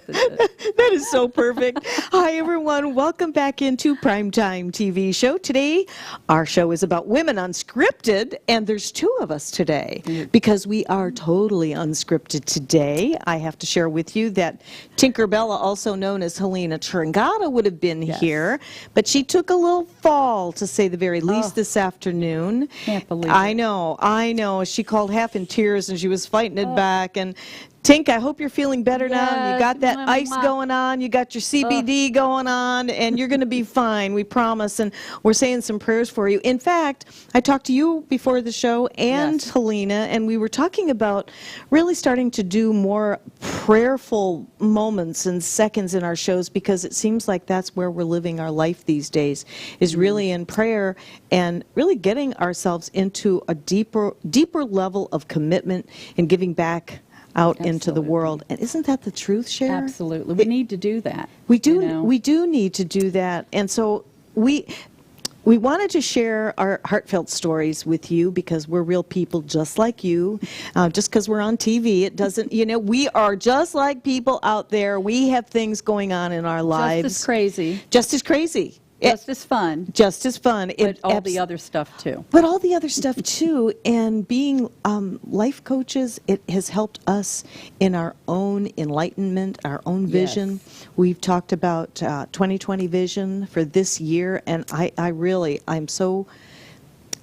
scripted is. That is so perfect. Hi, everyone. Welcome back into Primetime TV Show. Today, our show is about women unscripted, and there's two of us today because we are totally unscripted today. I have to share with you that TinkerBella, also known as Helena Trangata, would have been here, but she took a little fall, to say the very least, this afternoon. Can't believe it. I know. She called half in tears, and she was fighting it back, and Tink, I hope you're feeling better now. You got that ice going on, you got your CBD going on, and you're going to be fine, we promise. And we're saying some prayers for you. In fact, I talked to you before the show and Helena, and we were talking about really starting to do more prayerful moments and seconds in our shows, because it seems like that's where we're living our life these days, is really in prayer and really getting ourselves into a deeper level of commitment and giving back out into the world. And isn't that the truth, Cher? Absolutely. We need to do that. We do. We do need to do that. And so we wanted to share our heartfelt stories with you, because we're real people just like you. Just because we're on TV, it doesn't, we are just like people out there. We have things going on in our lives. Just as crazy. Just as crazy. Just as fun. Just as fun. But all the other stuff, too. But all the other stuff, too. And being life coaches, it has helped us in our own enlightenment, our own vision. We've talked about 2020 vision for this year, and I'm so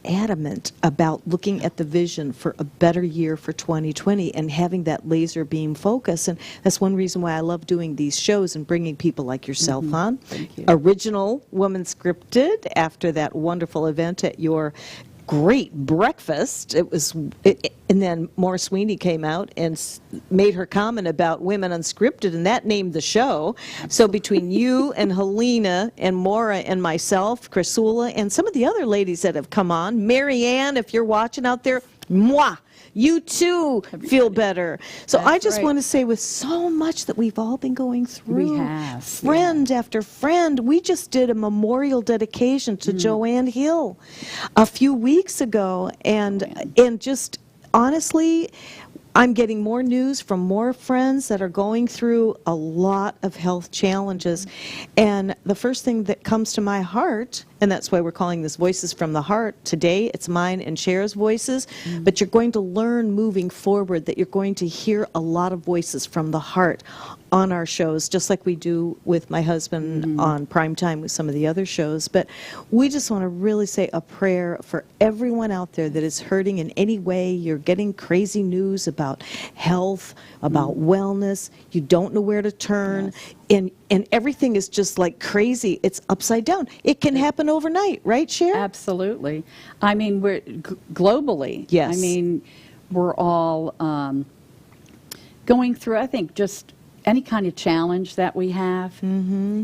adamant about looking at the vision for a better year for 2020 and having that laser beam focus. And that's one reason why I love doing these shows and bringing people like yourself on. Thank you. Original Woman Scripted, after that wonderful event at your great breakfast. And then Maura Sweeney came out and made her comment about Women Unscripted, and that named the show. So between you and Helena and Maura and myself, Chrisula, and some of the other ladies that have come on, Marianne, if you're watching out there, mwah, you too feel better. So I just want to say, with so much that we've all been going through, we have, friend after friend, we just did a memorial dedication to Joanne Hill a few weeks ago, and just honestly, I'm getting more news from more friends that are going through a lot of health challenges. And the first thing that comes to my heart, and that's why we're calling this Voices from the Heart. Today, it's mine and Cher's voices. But you're going to learn moving forward that you're going to hear a lot of voices from the heart on our shows, just like we do with my husband on Primetime with some of the other shows. But we just want to really say a prayer for everyone out there that is hurting in any way. You're getting crazy news about health, about wellness. You don't know where to turn. And everything is just like crazy. It's upside down. It can happen overnight, right, Cher? Absolutely. I mean, we're globally. Yes. I mean, we're all going through, I think, just any kind of challenge that we have.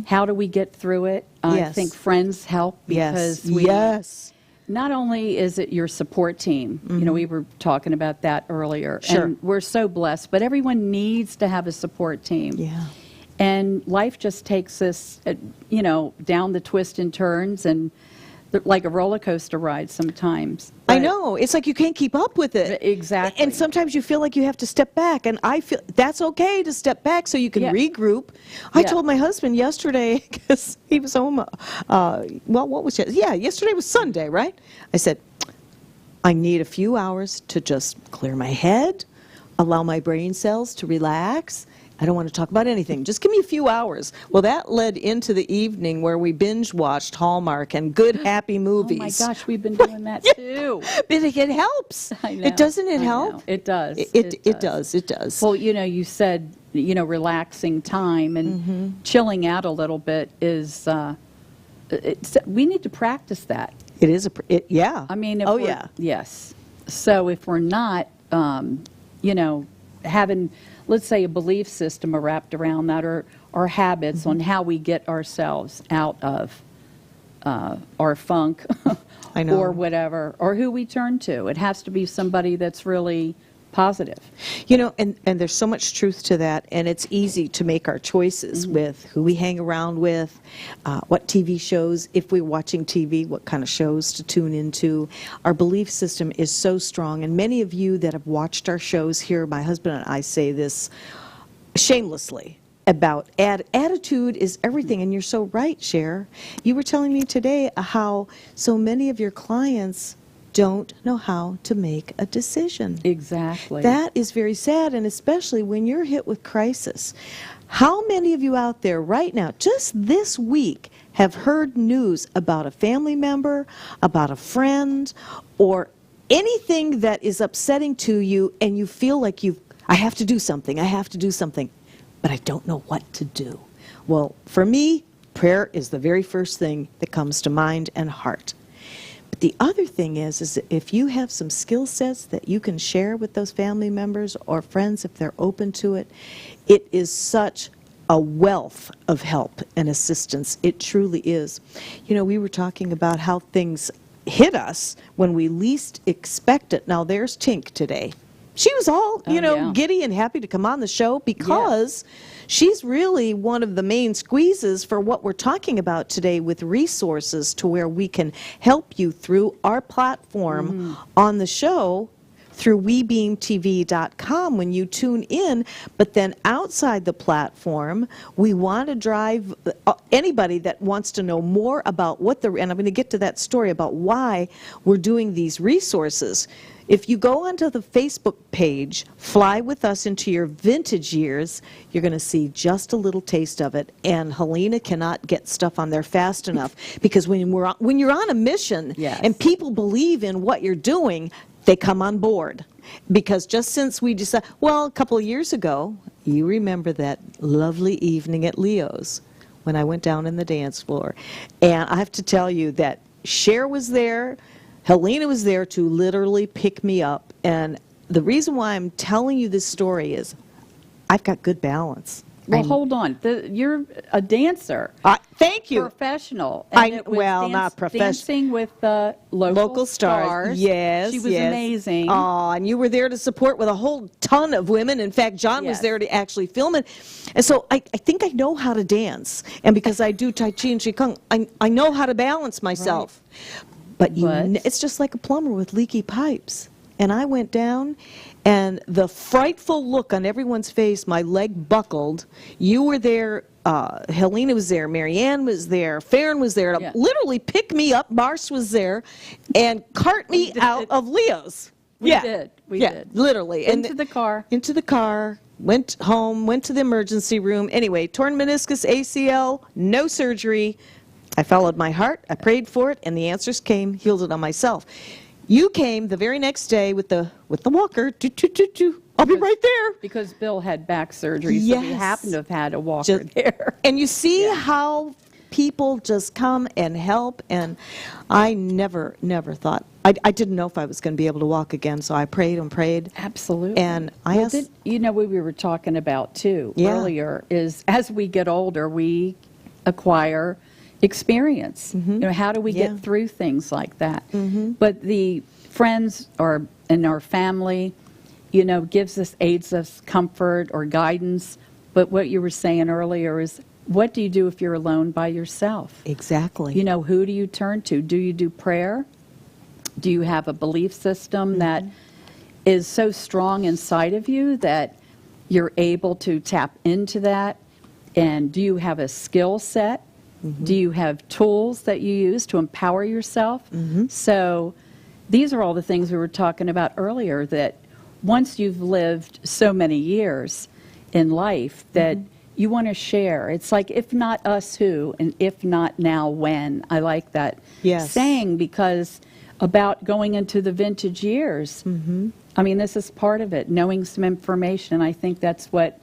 How do we get through it? I think friends help, because not only is it your support team, we were talking about that earlier, and we're so blessed, but everyone needs to have a support team. And life just takes us, down the twists and turns, and like a roller coaster ride sometimes. But I know. It's like you can't keep up with it. Exactly. And sometimes you feel like you have to step back. And I feel that's okay to step back so you can regroup. I told my husband yesterday, because he was home, what was it? Yeah, yesterday was Sunday, right? I said, I need a few hours to just clear my head, allow my brain cells to relax. I don't want to talk about anything. Just give me a few hours. Well, that led into the evening where we binge-watched Hallmark and good, happy movies. Oh, my gosh, we've been doing that, too. But it helps. I know. Doesn't it help? It does. It does. It does. Well, you said, relaxing time and chilling out a little bit is, we need to practice that. It is I mean, yes. So if we're not, having, let's say, a belief system wrapped around that, or habits on how we get ourselves out of our funk I know. or whatever, or who we turn to. It has to be somebody that's really positive. And there's so much truth to that, and it's easy to make our choices with who we hang around with, what TV shows, if we're watching TV, what kind of shows to tune into. Our belief system is so strong, and many of you that have watched our shows here, my husband and I say this shamelessly, attitude is everything, and you're so right, Cher. You were telling me today how so many of your clients don't know how to make a decision. Exactly. That is very sad, and especially when you're hit with crisis. How many of you out there right now, just this week, have heard news about a family member, about a friend, or anything that is upsetting to you, and you feel like I have to do something, but I don't know what to do? Well, for me, prayer is the very first thing that comes to mind and heart. But the other thing is that if you have some skill sets that you can share with those family members or friends, if they're open to it, it is such a wealth of help and assistance. It truly is. You know, we were talking about how things hit us when we least expect it. Now, there's Tink today. She was all, giddy and happy to come on the show because she's really one of the main squeezes for what we're talking about today, with resources to where we can help you through our platform on the show, through webeamtv.com when you tune in. But then outside the platform, we want to drive anybody that wants to know more about and I'm going to get to that story about why we're doing these resources. If you go onto the Facebook page, Fly With Us Into Your Vintage Years, you're going to see just a little taste of it. And Helena cannot get stuff on there fast enough, because when you're on a mission and people believe in what you're doing, they come on board. Because just since we decided, a couple of years ago, you remember that lovely evening at Leo's when I went down in the dance floor. And I have to tell you that Cher was there, Helena was there to literally pick me up. And the reason why I'm telling you this story is I've got good balance. Well, hold on. You're a dancer. Thank you. Professional. And it was not professional. Dancing with local stars. Yes, she was amazing. Oh, and you were there to support with a whole ton of women. In fact, John was there to actually film it. And so I think I know how to dance. And because I do Tai Chi and Qigong, I know how to balance myself. Right. But it's just like a plumber with leaky pipes. And I went down, and the frightful look on everyone's face, my leg buckled. You were there, Helena was there, Marianne was there, Farron was there to literally pick me up, Mars was there, and cart me out of Leo's. We did. We did. Literally. Into the car. Went home, went to the emergency room. Anyway, torn meniscus, ACL, no surgery. I followed my heart, I prayed for it, and the answers came, healed it on myself. You came the very next day with the walker. I'll be right there. Because Bill had back surgery, so he happened to have had a walker there. And you see how people just come and help, and I never thought, I didn't know if I was going to be able to walk again, so I prayed and prayed. Absolutely. And I asked... what we were talking about, too, earlier, is as we get older, we acquire experience. How do we get through things like that? But the friends in our family, aids us comfort or guidance. But what you were saying earlier is, what do you do if you're alone by yourself? Exactly. Who do you turn to? Do you do prayer? Do you have a belief system that is so strong inside of you that you're able to tap into that? And do you have a skill set? Do you have tools that you use to empower yourself? So these are all the things we were talking about earlier, that once you've lived so many years in life that you want to share. It's like, if not us, who? And if not now, when? I like that saying, because about going into the vintage years, I mean, this is part of it, knowing some information. I think that's what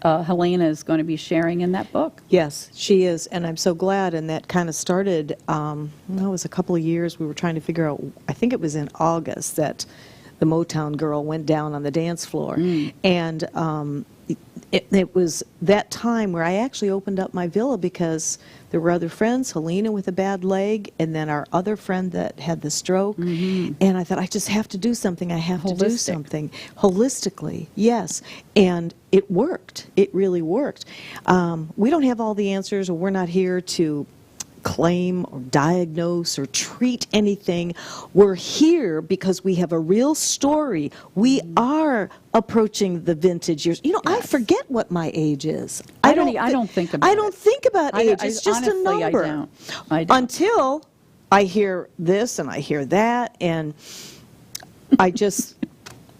Helena is going to be sharing in that book. Yes, she is, and I'm so glad. And that kind of started, it was a couple of years. We were trying to figure out, I think it was in August, that the Motown girl went down on the dance floor. And it was that time where I actually opened up my villa, because there were other friends, Helena with a bad leg, and then our other friend that had the stroke. And I thought, I just have to do something. I have to do something. Holistically, yes. And it worked. It really worked. We don't have all the answers, or we're not here to claim or diagnose or treat anything. We're here because we have a real story. We are approaching the vintage years. You know, I forget what my age is. I don't think about I don't think about age. It's just honestly, a number. I don't. Until I hear this and I hear that, and I just,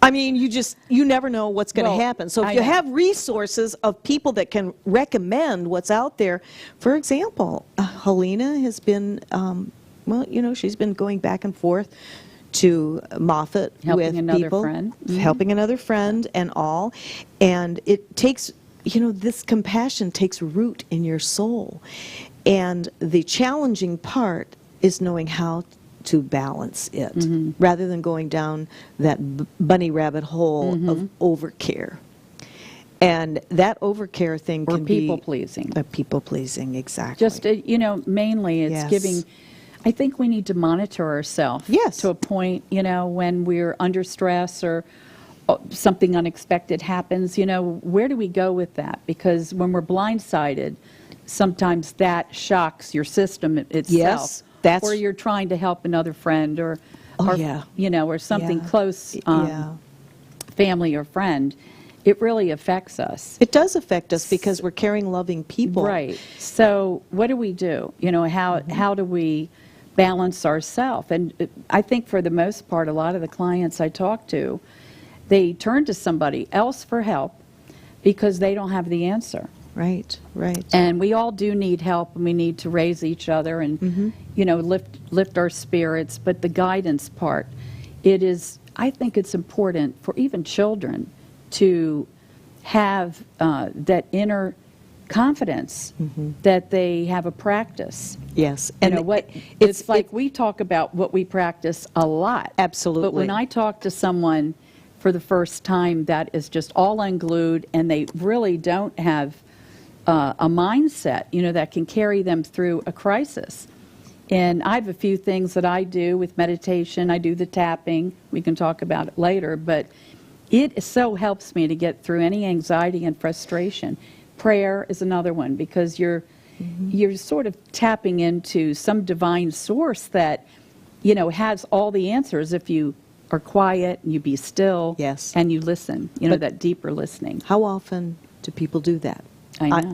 I mean, you never know what's going to happen. So if you have resources of people that can recommend what's out there, for example, Helena has been, well, you know, she's been going back and forth to Moffat with people, helping another friend and all, and it takes, you know, this compassion takes root in your soul, and the challenging part is knowing how to balance it, rather than going down that bunny rabbit hole of overcare. And that overcare thing can be people-pleasing. People-pleasing, exactly. Just, you know, mainly it's giving, I think we need to monitor ourselves to a point, you know, when we're under stress or something unexpected happens, you know, where do we go with that? Because when we're blindsided, sometimes that shocks your system itself. Or you're trying to help another friend or you know, or something close, family or friend. It really affects us. It does affect us because we're caring, loving people. Right. So what do we do? You know, how do we balance ourselves? And I think for the most part, a lot of the clients I talk to, they turn to somebody else for help because they don't have the answer. Right, right. And we all do need help, and we need to raise each other and, you know, lift our spirits. But the guidance part, I think it's important for even children to have that inner confidence that they have a practice. Yes. And you know, it's like we talk about what we practice a lot. Absolutely. But when I talk to someone for the first time that is just all unglued and they really don't have a mindset, you know, that can carry them through a crisis. And I have a few things that I do with meditation. I do the tapping. We can talk about it later, but it so helps me to get through any anxiety and frustration. Prayer is another one because you're sort of tapping into some divine source that, you know, has all the answers if you are quiet and you be still and you listen, you know, that deeper listening. How often do people do that? I know.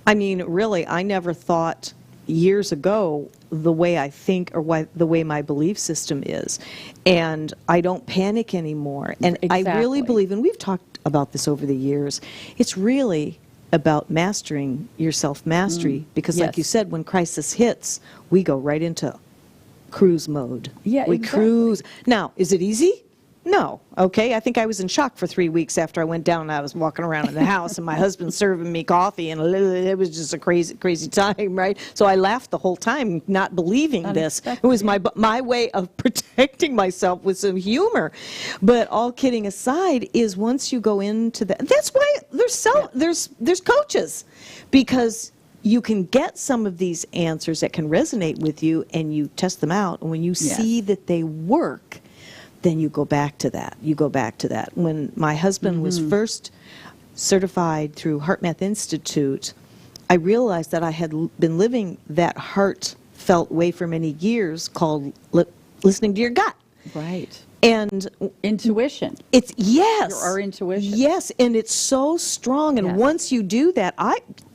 I mean, really, I never thought years ago the way I think or the way my belief system is. And I don't panic anymore. And I really believe, and we've talked about this over the years, it's really about mastering your self-mastery. Because like you said, when crisis hits, we go right into cruise mode. Yeah, we cruise. Now, is it easy? No. Okay. I think I was in shock for 3 weeks after I went down and I was walking around in the house and my husband serving me coffee and it was just a crazy time, right? So I laughed the whole time, not believing this. It was my way of protecting myself with some humor. But all kidding aside is once you go into that, that's why there's coaches, because you can get some of these answers that can resonate with you and you test them out. And when you see that they work, then you go back to that. You go back to that. When my husband was first certified through HeartMath Institute, I realized that I had been living that heartfelt way for many years called listening to your gut. Right. And intuition. It's our intuition. Yes, and it's so strong. And once you do that,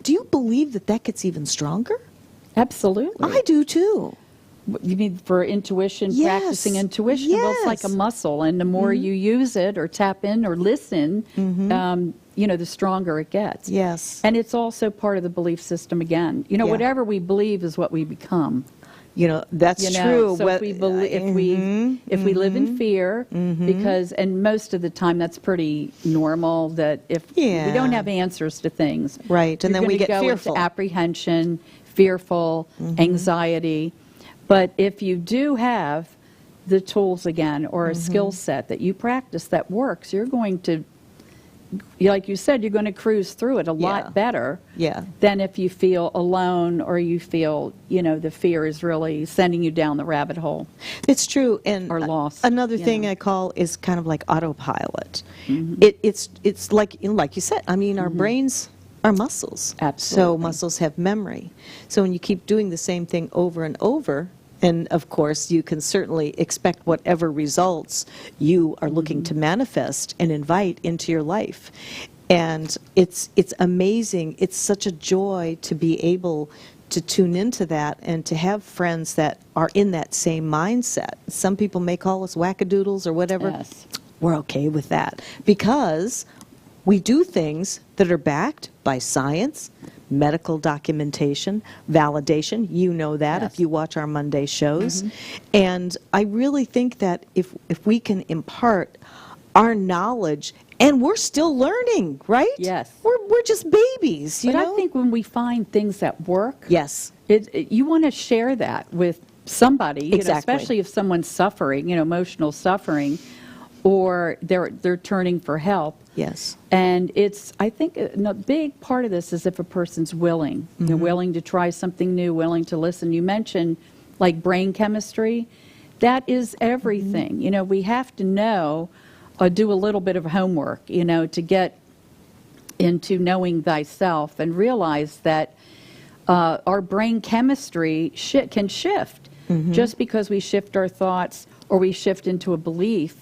do you believe that gets even stronger? Absolutely. I do too. You mean for intuition, practicing intuition? Well, it's like a muscle, and the more you use it or tap in or listen, you know, the stronger it gets. Yes. And it's also part of the belief system again. You know, whatever we believe is what we become. You know, that's true. So if we we live in fear, because, and most of the time that's pretty normal, that if we don't have answers to things. Right, and then we get fearful. Into apprehension, fearful, anxiety. But if you do have the tools again, or a skill set that you practice that works, you're going to, like you said, you're going to cruise through it a lot better than if you feel alone or you feel, you know, the fear is really sending you down the rabbit hole. It's true. And or lost. Another thing I call is kind of like autopilot. It's like you said, I mean, our brains are muscles. Absolutely. So muscles have memory. So when you keep doing the same thing over and over, and of course you can certainly expect whatever results you are looking to manifest and invite into your life. And it's amazing. It's such a joy to be able to tune into that and to have friends that are in that same mindset. Some people may call us wackadoodles or whatever. Yes. We're okay with that because we do things that are backed by science, medical documentation, validation. You know that Yes. if you watch our Monday shows. And I really think that if we can impart our knowledge, and we're still learning, right? Yes. We're just babies, you But know? I think when we find things that work, Yes. you want to share that with somebody, you know, Exactly. especially if someone's suffering, you know, emotional suffering, or they're turning for help. Yes. And it's, I think, a big part of this is if a person's willing. They're willing to try something new, willing to listen. You mentioned, like, brain chemistry. That is everything. You know, we have to know, do a little bit of homework, you know, to get into knowing thyself and realize that our brain chemistry can shift just because we shift our thoughts or we shift into a belief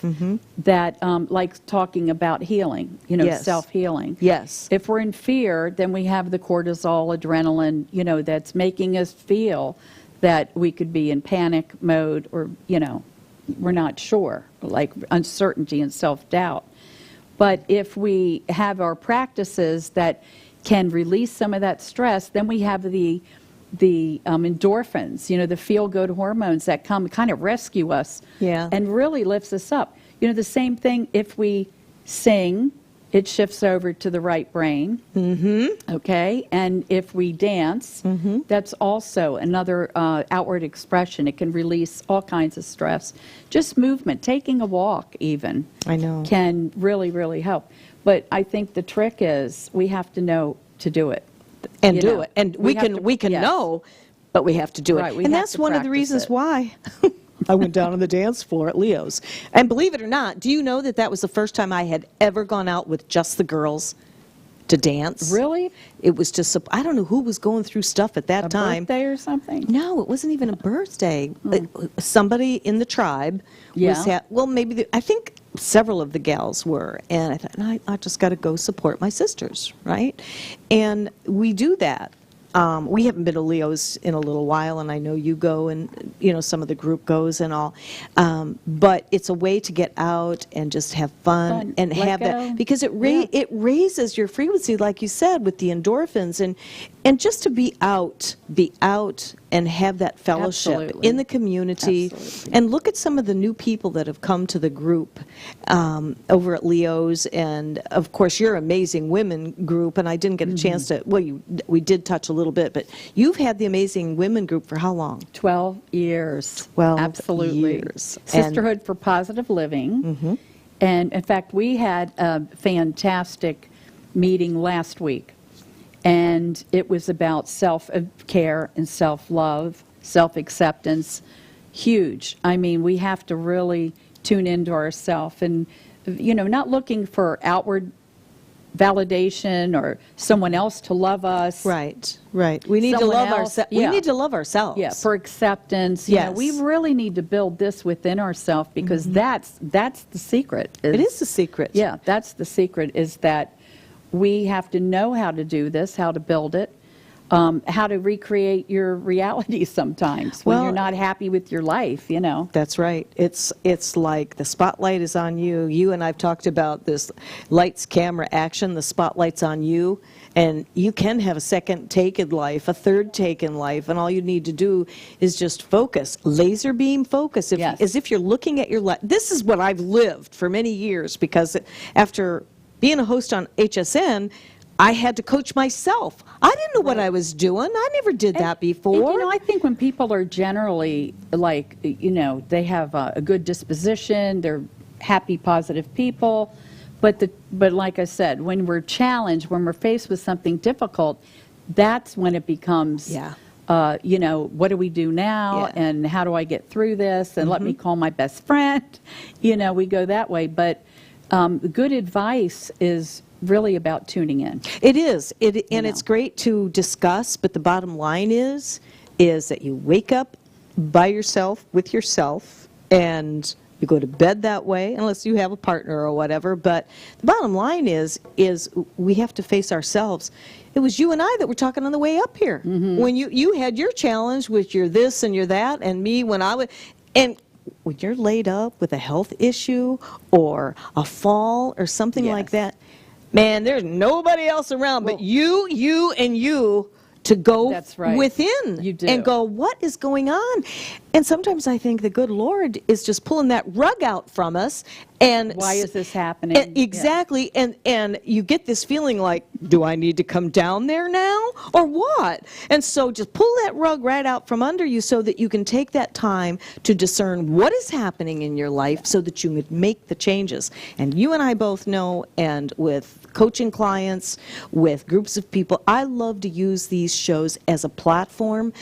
that, like talking about healing, you know, Yes. self-healing. Yes. If we're in fear, then we have the cortisol, adrenaline, you know, that's making us feel that we could be in panic mode or, you know, we're not sure, like uncertainty and self-doubt. But if we have our practices that can release some of that stress, then we have the endorphins, you know, the feel-good hormones that come kind of rescue us and really lifts us up. You know, the same thing if we sing, it shifts over to the right brain, okay? And if we dance, that's also another outward expression. It can release all kinds of stress. Just movement, taking a walk even, I know. can really, really help. But I think the trick is we have to know to do it. And You do know, it. And we we have can to- yes. know, but we have to do it. Right, we and have that's to one of the practice reasons it. why I went down on the dance floor at Leo's. And believe it or not, do you know that that was the first time I had ever gone out with just the girls to dance? Really? It was just, I don't know who was going through stuff at that A time. birthday or something? No, it wasn't even a birthday. Somebody in the tribe was, Yeah. well, maybe, I think several of the gals were. And I thought, I just got to go support my sisters, right? And we do that. We haven't been to Leo's in a little while, and I know you go, and you know some of the group goes and all. But it's a way to get out and just have fun and let have go. that because it Yeah. it raises your frequency, like you said, with the endorphins, and just to be out and have that fellowship Absolutely. in the community. Absolutely. And look at some of the new people that have come to the group over at Leo's, and of course your amazing women group. And I didn't get a chance to. Well, we did touch a little bit, but you've had the amazing women group for how long? 12 years. 12 Absolutely. years. Sisterhood for Positive Living. And in fact, we had a fantastic meeting last week. And it was about self-care and self-love, self-acceptance. Huge. I mean, we have to really tune into ourselves and, you know, not looking for outward validation or someone else to love us. Right. We need to Someone love else, ourselves. yeah. We need to love ourselves. Yeah, for acceptance. You know, Yes. we really need to build this within ourselves because that's the secret. It is the secret. Yeah, that's the secret, is that we have to know how to do this, how to build it, how to recreate your reality sometimes when Well- you're not happy with your life, you know. That's right. It's like the spotlight is on you. You and I've talked about this lights, camera, action. The spotlight's on you, and you can have a second take in life, a third take in life, and all you need to do is just focus, laser beam focus. Yes. As if you're looking at your life. This is what I've lived for many years because after being a host on HSN, I had to coach myself. I didn't know what I was doing. I never did that before. And, you know, I think when people are generally like, you know, they have a good disposition, they're happy, positive people, but like I said, when we're challenged, when we're faced with something difficult, that's when it becomes, you know, what do we do now, Yeah. and how do I get through this, and let me call my best friend. You know, we go that way, but good advice is really about tuning in. It is. And know. it's great to discuss, but the bottom line is that you wake up by yourself, with yourself, and you go to bed that way, unless you have a partner or whatever. But the bottom line is we have to face ourselves. It was you and I that were talking on the way up here. When you had your challenge with your this and your that, and me when I would, and when you're laid up with a health issue or a fall or something like that, man, there's nobody else around but you and you to go within You do. and go, what is going on? And sometimes I think the good Lord is just pulling that rug out from us. And why is this happening? Exactly. And you get this feeling like, do I need to come down there now or what? And so just pull that rug right out from under you so that you can take that time to discern what is happening in your life so that you could make the changes. And you and I both know, and with coaching clients, with groups of people, I love to use these shows as a platform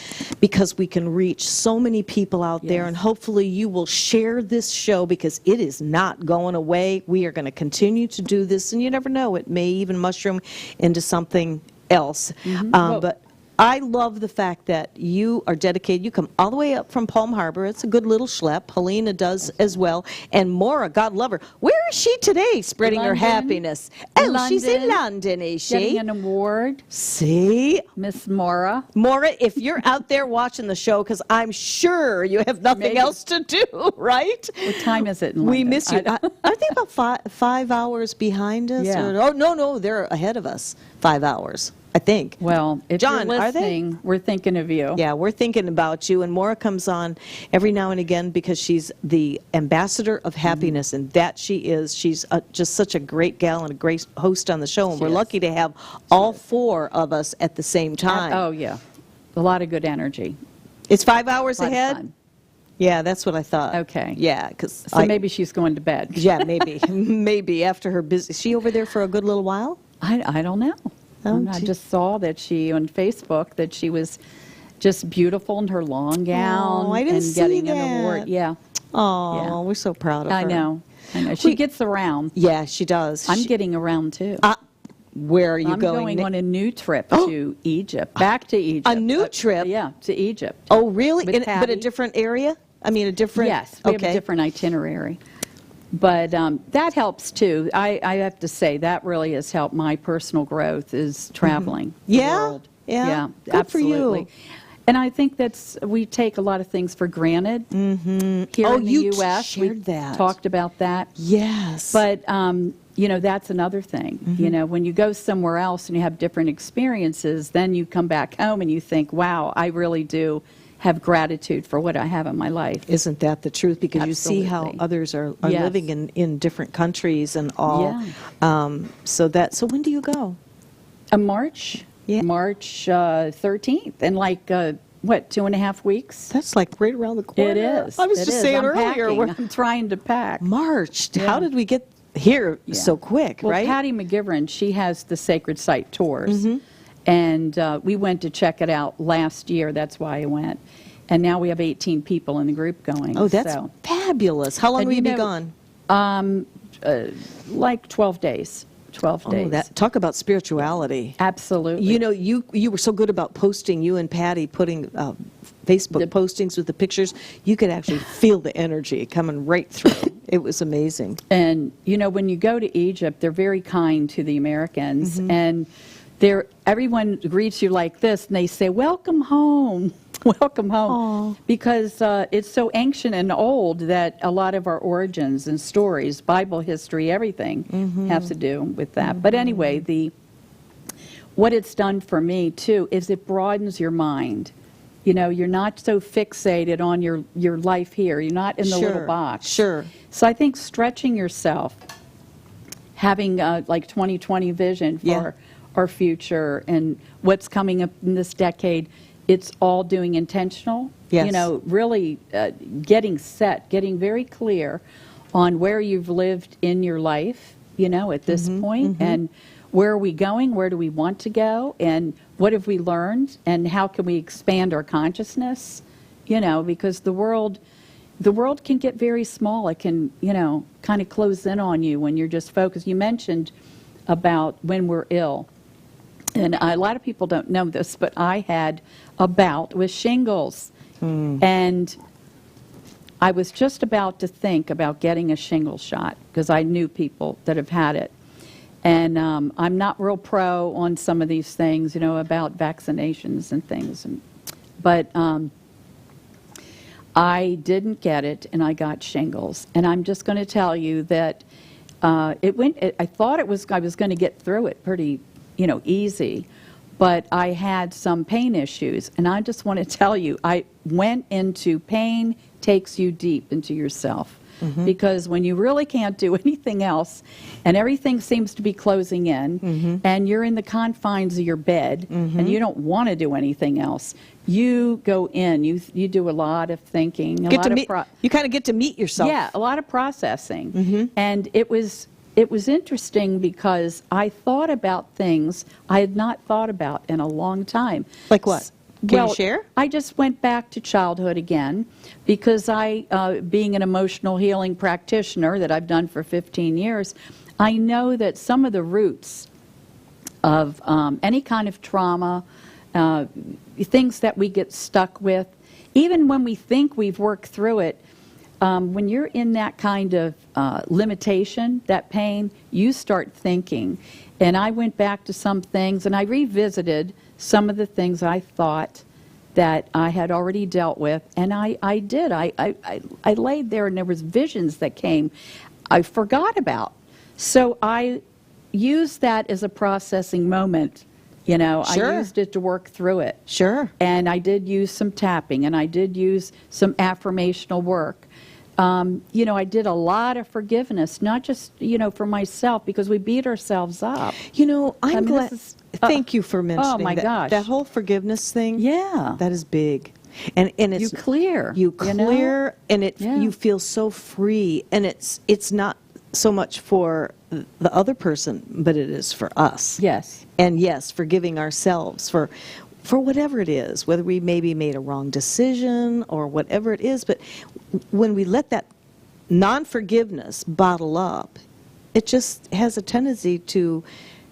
because we can reach so many people out there, and hopefully you will share this show because it is not going away. We are going to continue to do this, and you never know, it may even mushroom into something else. But I love the fact that you are dedicated. You come all the way up from Palm Harbor. It's a good little schlep. Helena does as well. And Maura, God love her. Where is she today, spreading her happiness? Oh, she's in London, is she? Getting an award. See? Miss Maura. Maura, if you're out there watching the show, because I'm sure you have nothing else to do, right? What time is it in London? We miss you. I think about 5 hours behind us. Yeah. Oh, no, they're ahead of us. 5 hours. I think. Well, if John, you're are they? listening, we're thinking of you. Yeah, we're thinking about you. And Maura comes on every now and again because she's the ambassador of happiness, and that she is. She's just such a great gal and a great host on the show, and we're lucky to have all four of us at the same time. Oh, yeah. A lot of good energy. It's 5 hours A lot of ahead? fun. Yeah, that's what I thought. Okay. Yeah, because So maybe she's going to bed. Yeah, maybe. Maybe after her busy. Is she over there for a good little while? I don't know. I just saw that she, on Facebook, that she was just beautiful in her long gown I didn't and see getting that. an award. Yeah. Oh, Yeah. we're so proud of her. I know. She gets around. Yeah, she does. I'm getting around, too. Where are you I'm going? going on a new trip to Egypt, back to Egypt. A new trip? Yeah, to Egypt. Oh, really? With But a Patty. different area? I mean, a different... Yes, we have a different itinerary. But that helps, too. I have to say, that really has helped my personal growth, is traveling the world. Yeah? Good absolutely. for you. And I think we take a lot of things for granted here in the you U.S. shared we that. talked about that. Yes. But, that's another thing. When you go somewhere else and you have different experiences, then you come back home and you think, wow, I really do have gratitude for what I have in my life. Isn't that the truth? Because you see how Absolutely. others are Yes. living in different countries and all. Yeah. So when do you go? March. Yeah. March 13th. In 2.5 weeks? That's like right around the corner. It is. I was It just is. saying I'm earlier. packing. I'm trying to pack. March. Yeah. How did we get here Yeah. so quick, Well, right? Patty McGivern, she has the Sacred Site Tours. And we went to check it out last year. That's why I went. And now we have 18 people in the group going. Oh, that's so. fabulous. How long And will you be know, gone? 12 days. 12 days. Talk about spirituality. Absolutely. You were so good about posting, you and Patty putting Facebook postings with the pictures. You could actually feel the energy coming right through. It was amazing. And, when you go to Egypt, they're very kind to the Americans. And everyone greets you like this, and they say, welcome home. Welcome home. Aww. Because it's so ancient and old that a lot of our origins and stories, Bible history, everything has to do with that. But anyway, what it's done for me, too, is it broadens your mind. You're not so fixated on your life here. You're not in the little box. Sure. So I think stretching yourself, having 2020 vision for our future and what's coming up in this decade, it's all doing intentional. Yes. Really getting set, getting very clear on where you've lived in your life, at this point, and where are we going, where do we want to go, and what have we learned, and how can we expand our consciousness, because the world can get very small. It can, kind of close in on you when you're just focused. You mentioned about when we're ill. And a lot of people don't know this, but I had a bout with shingles. And I was just about to think about getting a shingle shot because I knew people that have had it. And I'm not real pro on some of these things, you know, about vaccinations and things. But I didn't get it, and I got shingles. And I'm just going to tell you that I thought I was going to get through it pretty, you know, easy. But I had some pain issues. And I just want to tell you, I went into pain takes you deep into yourself. Because when you really can't do anything else and everything seems to be closing in and you're in the confines of your bed and you don't want to do anything else, you go in, you do a lot of thinking, you kind of get to meet yourself. Yeah, a lot of processing. And it was interesting because I thought about things I had not thought about in a long time. Like what? Can you share? I just went back to childhood again because being an emotional healing practitioner that I've done for 15 years, I know that some of the roots of any kind of trauma, things that we get stuck with, even when we think we've worked through it, when you're in that kind of limitation, that pain, you start thinking. And I went back to some things and I revisited some of the things I thought that I had already dealt with, and I did. I laid there, and there was visions that came I forgot about. So I used that as a processing moment. You know, Sure. I used it to work through it. Sure. And I did use some tapping, and I did use some affirmational work. You know, I did a lot of forgiveness, not just, you know, for myself, because we beat ourselves up. You know, I'm I mean, glad. Thank you for mentioning oh my that. gosh. That whole forgiveness thing. Yeah. That is big. And it's You clear. You you know? clear, and Yeah. you feel so free. And it's not so much for the other person, but it is for us. Yes. And yes, forgiving ourselves for whatever it is, whether we maybe made a wrong decision or whatever it is. But when we let that non-forgiveness bottle up, it just has a tendency to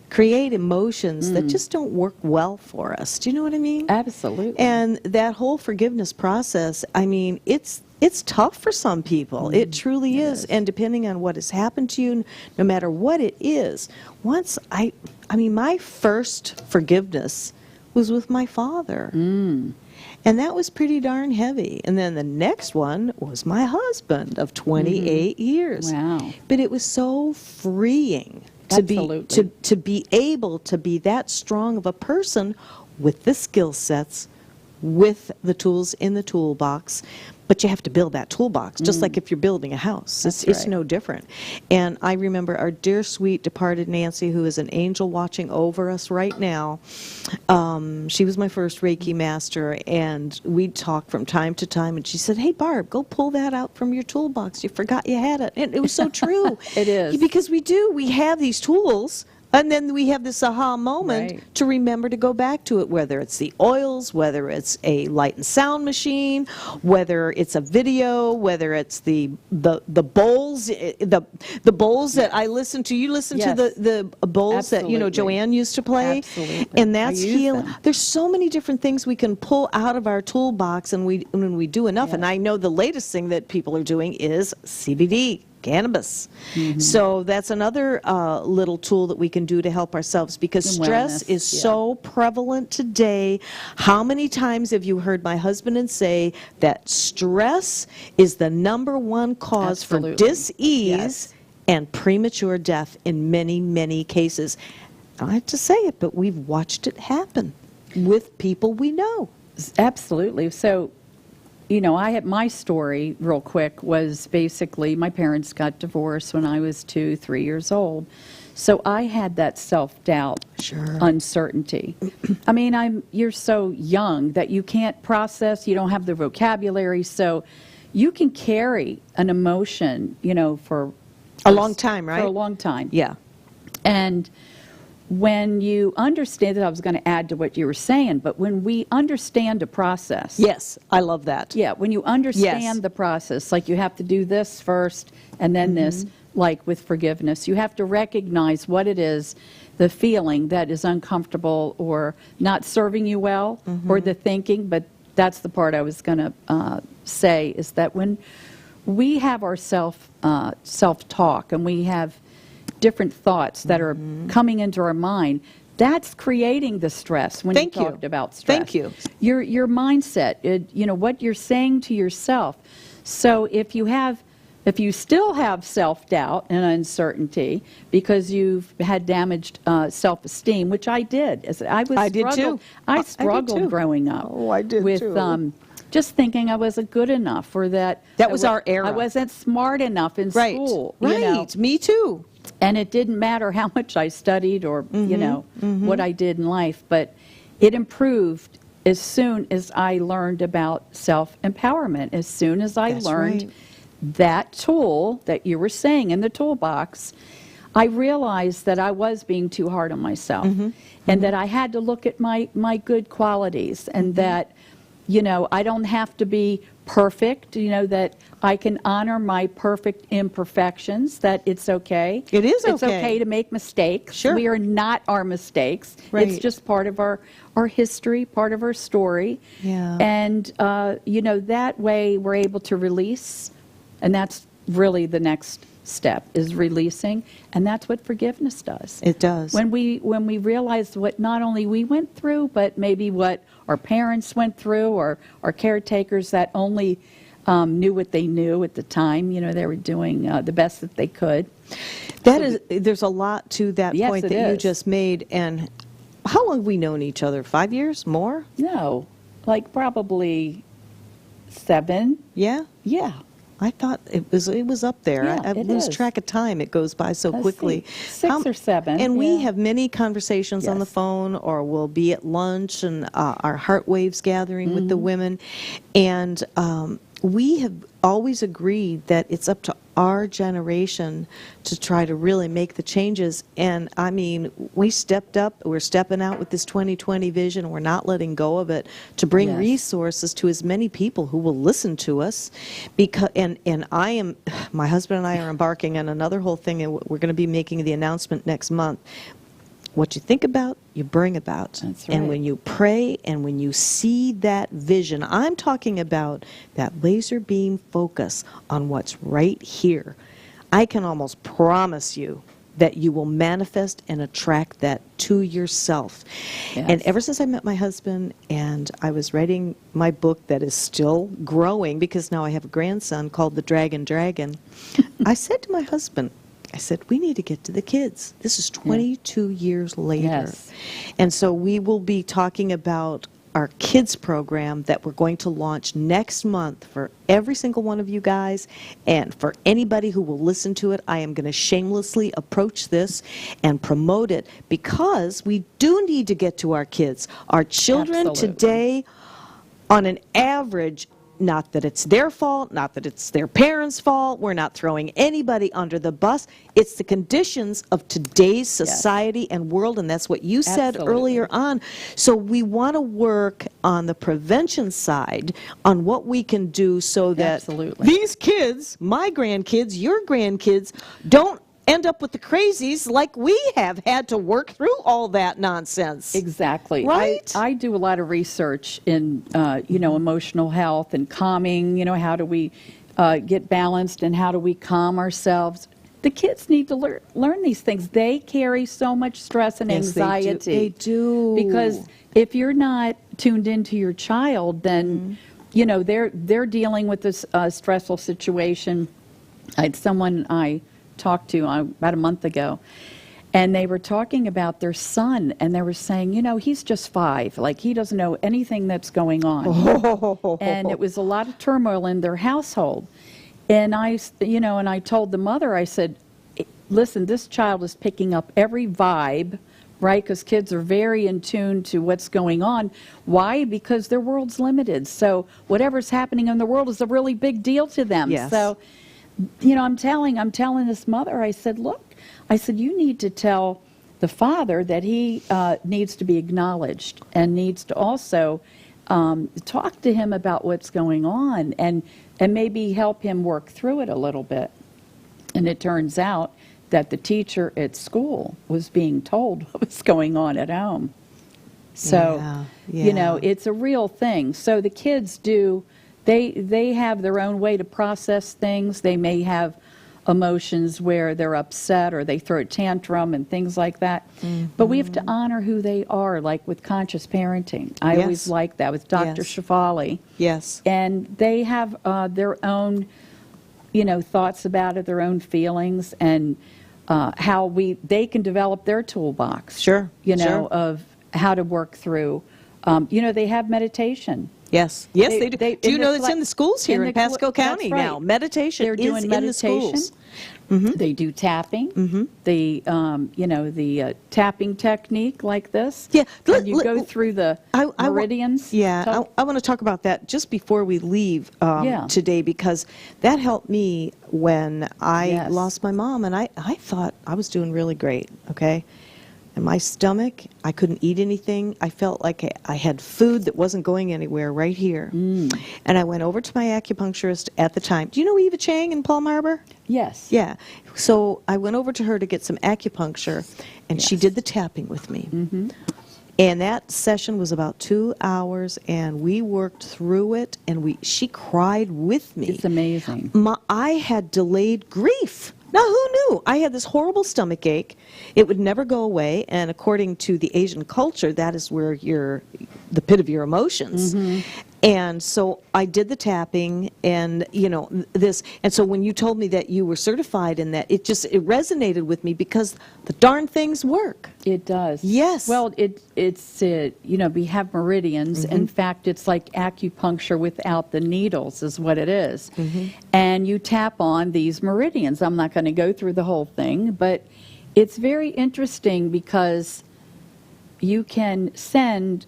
create emotions that just don't work well for us. Do you know what I mean? Absolutely. And that whole forgiveness process, I mean, it's tough for some people. It truly is. And depending on what has happened to you, no matter what it is, once I mean, my first forgiveness was with my father. And that was pretty darn heavy. And then the next one was my husband of 28 years. Wow. But it was so freeing to be able to be that strong of a person with the skill sets, with the tools in the toolbox. But you have to build that toolbox, just like if you're building a house. It's right. no different. And I remember our dear, sweet, departed Nancy, who is an angel watching over us right now. She was my first Reiki master, and we'd talk from time to time, and she said, "Hey, Barb, go pull that out from your toolbox. You forgot you had it." And it was so true. It is. Because we have these tools, and then we have this aha moment Right. to remember to go back to it, whether it's the oils, whether it's a light and sound machine, whether it's a video, whether it's the bowls, the bowls that I listen to. You listen Yes. to the bowls that, you know, Absolutely. Joanne used to play. Absolutely. And that's I use healing. them. There's so many different things we can pull out of our toolbox, and when we do enough. Yes. And I know the latest thing that people are doing is CBD. Cannabis. So that's another little tool that we can do to help ourselves, because And stress wellness, is yeah. so prevalent today. How many times have you heard my husband say that stress is the #1 cause Absolutely. for dis-ease Yes. and premature death in many, many cases? I hate to say it, but we've watched it happen with people we know. Absolutely. So, you know, my story, real quick, was basically my parents got divorced when I was 2, 3 years old. So I had that self-doubt, Sure. uncertainty. I mean, you're so young that you can't process, you don't have the vocabulary, so you can carry an emotion, you know, for A long time, right? For a long time. Yeah. And when you understand that, I was going to add to what you were saying, but when we understand a process. Yes, I love that. Yeah, when you understand Yes. the process, like you have to do this first and then this, like with forgiveness. You have to recognize what it is, the feeling that is uncomfortable or not serving you well, or the thinking, but that's the part I was going to say, is that when we have our self-talk and we have different thoughts that are coming into our mind, that's creating the stress when you talked about stress. Thank you. Your mindset, what you're saying to yourself. So if you still have self-doubt and uncertainty because you've had damaged self-esteem, which I did. I did too. I struggled growing up. Oh, I did with, too. Just thinking I wasn't good enough, or that was our era. I wasn't smart enough in school. Right. Me too. And it didn't matter how much I studied or what I did in life, but it improved as soon as I learned about self-empowerment. As soon as I learned that tool that you were saying in the toolbox, I realized that I was being too hard on myself, and that I had to look at my good qualities, and that I don't have to be perfect, that I can honor my perfect imperfections, that it's okay. It is okay. It's okay to make mistakes. Sure. We are not our mistakes. Right. It's just part of our history, part of our story. Yeah. And, that way we're able to release, and that's really the next step, is releasing, and that's what forgiveness does. It does. When we realize what not only we went through, but maybe what our parents went through, or our caretakers that only knew what they knew at the time. They were doing the best that they could. There's a lot to that Yes, point it that you is. just made. And how long have we known each other? 5 years? More? No, like probably 7. Yeah? Yeah. I thought it was up there. Yeah, I it lose is. track of time. It goes by so Let's quickly. see, 6 or 7. And we yeah. have many conversations on the Yes. phone, or we'll be at lunch and our Heart Waves gathering with the women. And we have always agreed that it's up to our generation to try to really make the changes. And I mean, we stepped up. We're stepping out with this 2020 vision. We're not letting go of it to bring Yes. resources to as many people who will listen to us. And my husband and I are embarking on another whole thing, and we're going to be making the announcement next month. What you think about, you bring about. That's And right. when you pray and when you see that vision, I'm talking about that laser beam focus on what's right here. I can almost promise you that you will manifest and attract that to yourself. Yes. And ever since I met my husband and I was writing my book that is still growing, because now I have a grandson called the Dragon, I said to my husband, I said, we need to get to the kids. This is 22 years later. Yes. And so we will be talking about our kids program that we're going to launch next month for every single one of you guys, and for anybody who will listen to it. I am going to shamelessly approach this and promote it, because we do need to get to our kids. Our children Absolutely. today, on an average, not that it's their fault, not that it's their parents' fault, we're not throwing anybody under the bus. It's the conditions of today's society and world, and that's what you said Absolutely. earlier on. So we want to work on the prevention side, on what we can do so that Absolutely. these kids, my grandkids, your grandkids, don't end up with the crazies like we have had to work through all that nonsense. Exactly. Right? I do a lot of research in, emotional health and calming. How do we get balanced, and how do we calm ourselves? The kids need to learn these things. They carry so much stress and Yes, anxiety. They do. Because if you're not tuned into your child, then, they're dealing with this stressful situation. I had someone I talked to about a month ago, and they were talking about their son, and they were saying, he's just 5, like he doesn't know anything that's going on. And it was a lot of turmoil in their household. And I told the mother, I said, listen, this child is picking up every vibe, right? Because kids are very in tune to what's going on. Why? Because their world's limited. So whatever's happening in the world is a really big deal to them. Yes. So I'm telling this mother, I said, look, you need to tell the father that he needs to be acknowledged, and needs to also talk to him about what's going on, and maybe help him work through it a little bit. And it turns out that the teacher at school was being told what was going on at home. So, it's a real thing. So the kids they have their own way to process things. They may have emotions where they're upset or they throw a tantrum and things like that. But we have to honor who they are, like with conscious parenting. I always like that with Dr. Shefali. Yes. And they have their own, thoughts about it, their own feelings, and how they can develop their toolbox. Sure. Of how to work through. They have meditation. Yes, they do. Do you know it's in the schools here in Pasco County right. now? Meditation They're doing is meditation. in the schools. They do tapping. The the tapping technique like this. Yeah, and you go through the meridians. I want to talk about that just before we leave today, because that helped me when I lost my mom, and I thought I was doing really great. Okay. And my stomach, I couldn't eat anything. I felt like I had food that wasn't going anywhere right here. And I went over to my acupuncturist at the time. Do you know Eva Chang in Palm Harbor? Yes. Yeah. So I went over to her to get some acupuncture, and she did the tapping with me. And that session was about 2 hours, and we worked through it, and she cried with me. It's amazing. I had delayed grief. Now, who knew? I had this horrible stomach ache. It would never go away, and according to the Asian culture, that is where the pit of your emotions. And so I did the tapping, and and so when you told me that you were certified in that, it resonated with me, because the darn things work. It does. Yes. Well, we have meridians. In fact, it's like acupuncture without the needles is what it is. And you tap on these meridians. I'm not going to go through the whole thing, but it's very interesting because you can send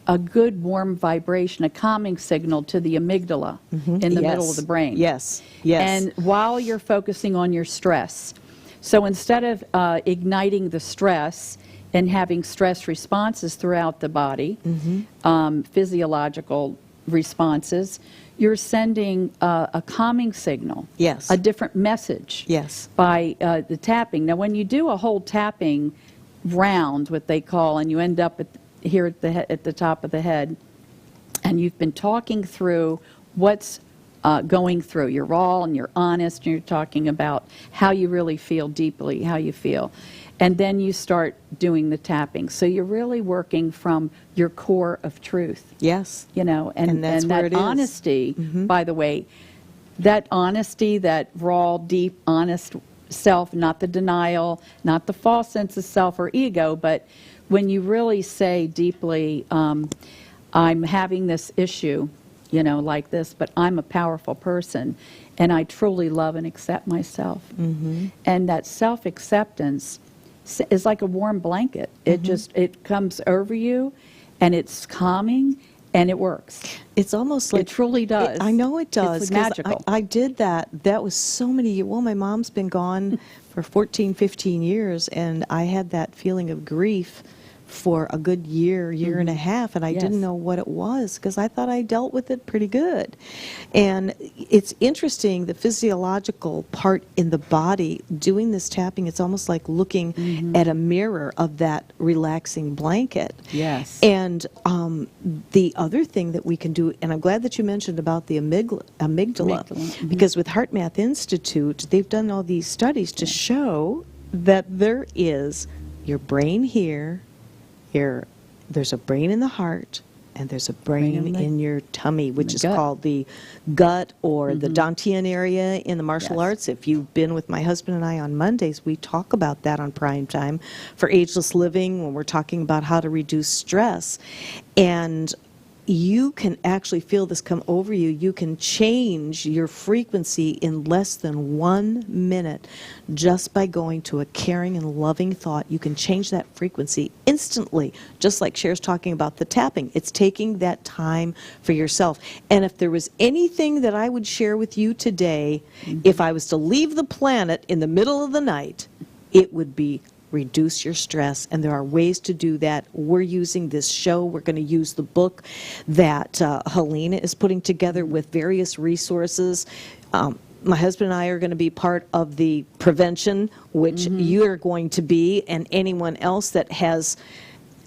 a good warm vibration, a calming signal to the amygdala in the middle of the brain. Yes. And while you're focusing on your stress. So instead of igniting the stress and having stress responses throughout the body, physiological responses, you're sending a calming signal, a different message by the tapping. Now, when you do a whole tapping round, what they call, and you end up here at the top of the head, and you've been talking through what's going through. You're raw and you're honest, and you're talking about how you really feel deeply, how you feel. And then you start doing the tapping. So you're really working from your core of truth. Yes. And that's where that it is. honesty, by the way, that honesty, that raw, deep, honest self, not the denial, not the false sense of self or ego, but when you really say deeply, I'm having this issue, like this, but I'm a powerful person, and I truly love and accept myself. And that self-acceptance is like a warm blanket. It comes over you, and it's calming, and it works. It's almost like... It truly does. I know it does. It's magical. I did that. That was so many years. Well, my mom's been gone for 14, 15 years, and I had that feeling of grief for a good year and a half, and I didn't know what it was, because I thought I dealt with it pretty good. And it's interesting, the physiological part in the body, doing this tapping, it's almost like looking at a mirror of that relaxing blanket. Yes. And the other thing that we can do, and I'm glad that you mentioned about the amygdala. Because with HeartMath Institute, they've done all these studies to show that there is your brain here, there's a brain in the heart, and there's a brain in your tummy, which is called the gut, or the Dantian area in the martial arts. If you've been with my husband and I on Mondays, we talk about that on Prime Time for Ageless Living, when we're talking about how to reduce stress. And you can actually feel this come over you. You can change your frequency in less than 1 minute just by going to a caring and loving thought. You can change that frequency instantly, just like Cher's talking about the tapping. It's taking that time for yourself. And if there was anything that I would share with you today, if I was to leave the planet in the middle of the night, it would be reduce your stress, and there are ways to do that. We're using this show. We're going to use the book that Helena is putting together with various resources. my husband and I are going to be part of the prevention, which you're going to be, and anyone else that has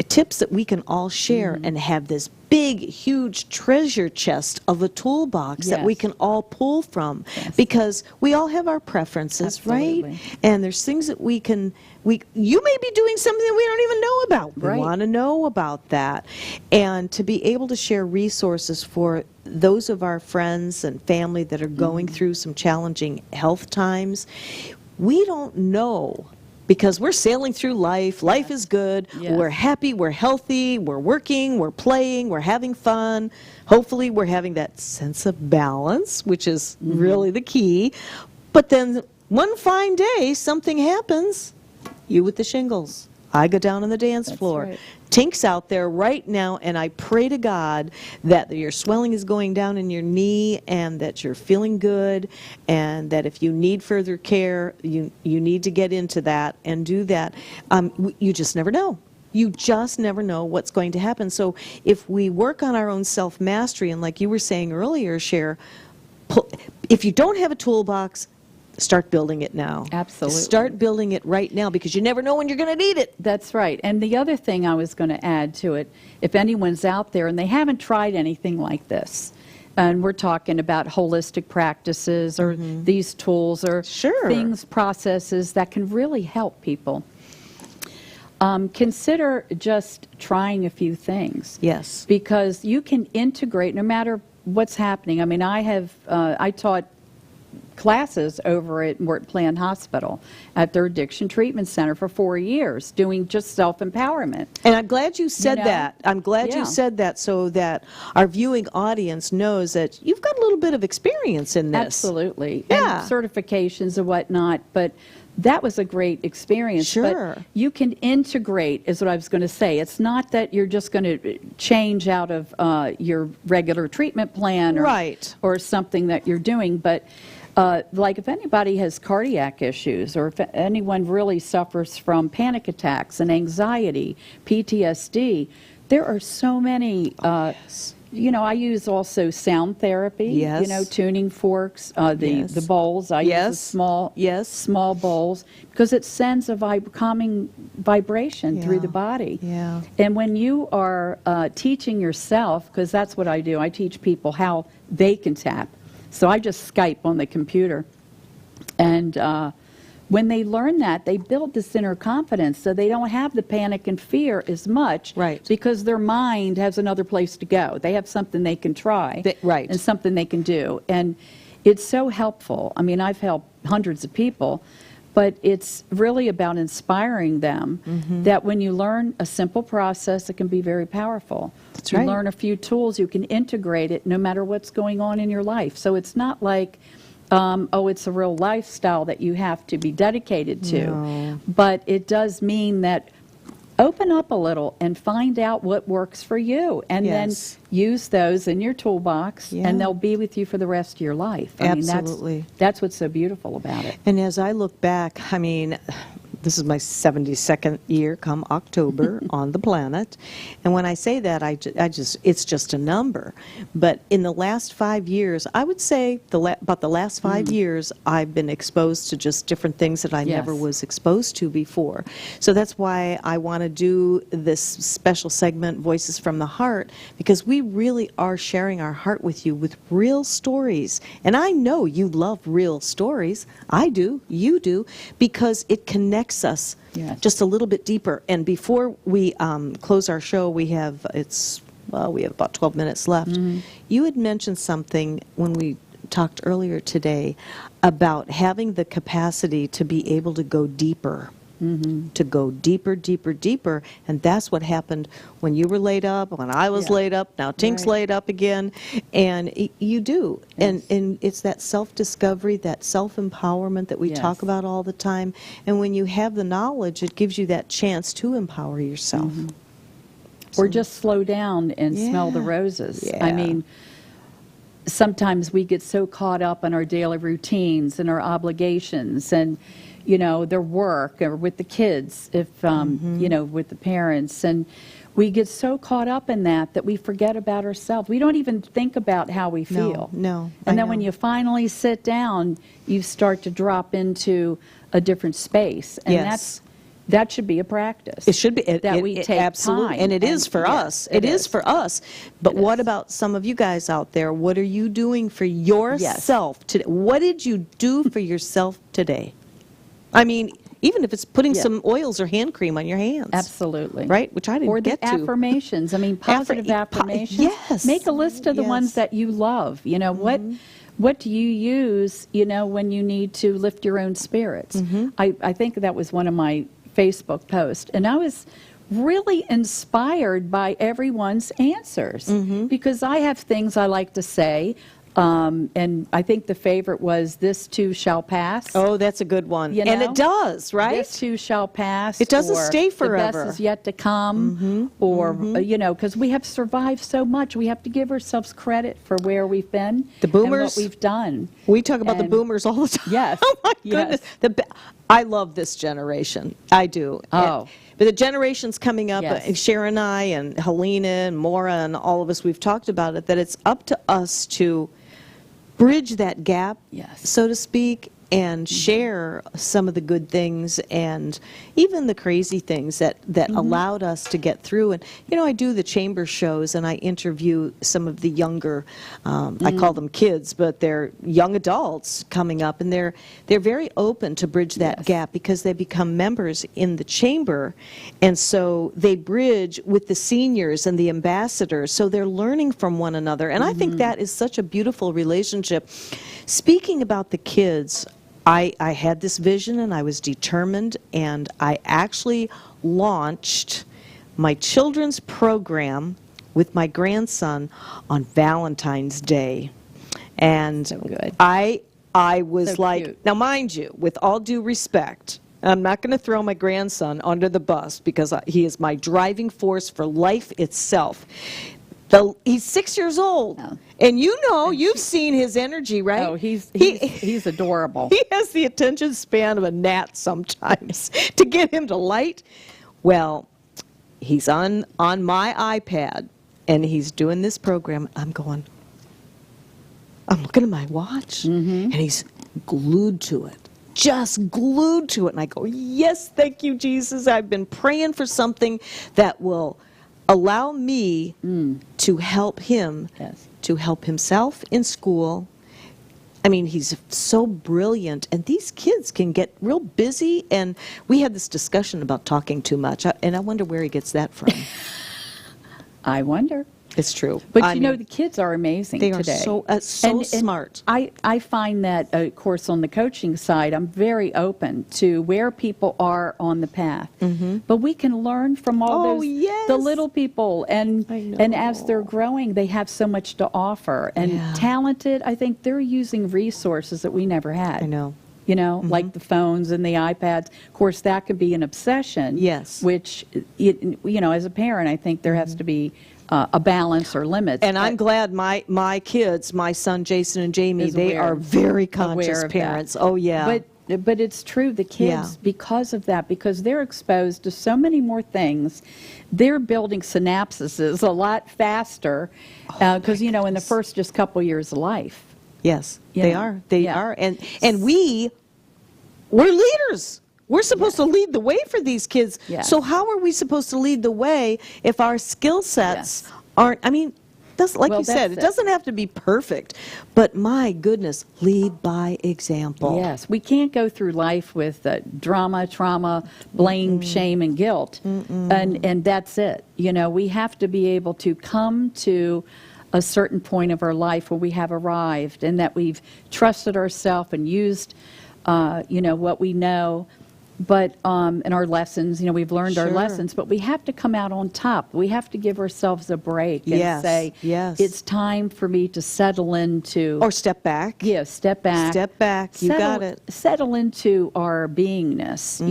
tips that we can all share and have this big, huge treasure chest of a toolbox that we can all pull from, because we all have our preferences, right? And there's things that you may be doing something that we don't even know about. We want to know about that. And to be able to share resources for those of our friends and family that are going through some challenging health times, we don't know. Because we're sailing through life. Life is good. We're happy. We're healthy. We're working. We're playing. We're having fun. Hopefully, we're having that sense of balance, which is really the key. But then one fine day, something happens. You with the shingles. I go down on the dance floor. Tink's out there right now, and I pray to God that your swelling is going down in your knee and that you're feeling good, and that if you need further care, you need to get into that and do that. You just never know. You just never know what's going to happen. So if we work on our own self-mastery, and like you were saying earlier, Cher, if you don't have a toolbox, start building it now. Absolutely. Start building it right now, because you never know when you're going to need it. That's right. And the other thing I was going to add to it, if anyone's out there and they haven't tried anything like this, and we're talking about holistic practices or these tools or things, processes that can really help people, consider just trying a few things. Yes. Because you can integrate no matter what's happening. I mean, I taught classes over at Mort Plan Hospital at their addiction treatment center for 4 years, doing just self-empowerment. And I'm glad you said that. I'm glad you said that, so that our viewing audience knows that you've got a little bit of experience in this. Absolutely. Yeah. And certifications and whatnot, but that was a great experience. Sure. But you can integrate, is what I was going to say. It's not that you're just going to change out of your regular treatment plan or something that you're doing, but like if anybody has cardiac issues, or if anyone really suffers from panic attacks and anxiety, PTSD, there are so many, you know, I use also sound therapy, you know, tuning forks, the bowls. I use the small bowls, because it sends a calming vibration through the body. And when you are teaching yourself, because that's what I do, I teach people how they can tap. So I just Skype on the computer. And when they learn that, they build this inner confidence, so they don't have the panic and fear as much, because their mind has another place to go. They have something they can try and something they can do. And it's so helpful. I mean, I've helped hundreds of people, but it's really about inspiring them that when you learn a simple process, it can be very powerful. You learn a few tools, you can integrate it no matter what's going on in your life. So it's not like, oh, it's a real lifestyle that you have to be dedicated to. But it does mean that open up a little and find out what works for you, and then use those in your toolbox, and they'll be with you for the rest of your life. I mean, that's what's so beautiful about it. And as I look back, I mean, this is my 72nd year come October on the planet. And when I say that, it's just a number. But in the last 5 years, I would say about the last 5 years, I've been exposed to just different things that I never was exposed to before. So that's why I want to do this special segment, Voices from the Heart, because we really are sharing our heart with you with real stories. And I know you love real stories. I do. You do. Because it connects us just a little bit deeper. And before we close our show, we have about 12 minutes left. You had mentioned something when we talked earlier today about having the capacity to be able to go deeper. To go deeper, deeper, deeper. And that's what happened when you were laid up, when I was laid up, now Tink's laid up again. And you do. And it's that self-discovery, that self-empowerment that we talk about all the time. And when you have the knowledge, it gives you that chance to empower yourself. Or just slow down and smell the roses. I mean, sometimes we get so caught up in our daily routines and our obligations, and their work or with the kids, if, with the parents. And we get so caught up in that we forget about ourselves. We don't even think about how we feel. No. And then when you finally sit down, you start to drop into a different space. And that should be a practice. It should be. We take absolutely. time. And it is for us. It is for us. But what about some of you guys out there? What are you doing for yourself today? What did you do for yourself today? I mean, even if it's putting some oils or hand cream on your hands. Absolutely. Right? Which I didn't get to. Or the affirmations. I mean, positive affirmations. Yes. Make a list of the ones that you love. What do you use, when you need to lift your own spirits? I think that was one of my Facebook posts. And I was really inspired by everyone's answers because I have things I like to say. And I think the favorite was, "This too shall pass." Oh, that's a good one. And it does, right? This too shall pass. It doesn't or stay forever. The best is yet to come. Or, because we have survived so much. We have to give ourselves credit for where we've been. The boomers. And what we've done. We talk about the boomers all the time. Yes. Oh, my goodness. I love this generation. I do. Oh. But the generations coming up, Yes. Sharon and I and Helena and Maura and all of us, we've talked about it, that it's up to us to bridge that gap, so to speak, and share some of the good things and even the crazy things that allowed us to get through. And, I do the chamber shows and I interview some of the younger, I call them kids, but they're young adults coming up, and they're very open to bridge that gap because they become members in the chamber. And so they bridge with the seniors and the ambassadors. So they're learning from one another. And I think that is such a beautiful relationship. Speaking about the kids, I had this vision and I was determined, and I actually launched my children's program with my grandson on Valentine's Day. And So good. I was So like, cute. now mind you, with all due respect, I'm not going to throw my grandson under the bus because he is my driving force for life itself. He's 6 years old, and you've seen his energy, right? Oh, he's adorable. He has the attention span of a gnat sometimes. To get him to light, well, he's on my iPad, and he's doing this program. I'm looking at my watch, and he's glued to it. Just glued to it. And I go, yes, thank you, Jesus. I've been praying for something that will allow me to help him, to help himself in school. I mean, he's so brilliant, and these kids can get real busy, and we had this discussion about talking too much, and I wonder where he gets that from. I wonder. It's true. But the kids are amazing they today. Are so smart. I find that, of course, on the coaching side, I'm very open to where people are on the path. But we can learn from all the little people, and as they're growing, they have so much to offer. And talented, I think they're using resources that we never had. I know. Like the phones and the iPads. Of course, that could be an obsession. Yes. Which, as a parent, I think there has to be a balance or limits. And I'm glad my kids, my son Jason and Jamie, they are very conscious parents. That. Oh, yeah. But it's true, the kids, because of that, because they're exposed to so many more things, they're building synapses a lot faster because, in the first just couple years of life. Yes, they are. They are. And we're leaders. We're supposed to lead the way for these kids. So how are we supposed to lead the way if our skill sets aren't, like you said, it doesn't have to be perfect, but my goodness, lead by example. Yes, we can't go through life with drama, trauma, blame, shame, and guilt, and that's it. We have to be able to come to a certain point of our life where we have arrived and that we've trusted ourselves and used, what we know. But in our lessons, we've learned our lessons, but we have to come out on top. We have to give ourselves a break and say, it's time for me to settle into... Or step back. Yeah, step back. Step back. You got it. Settle into our beingness,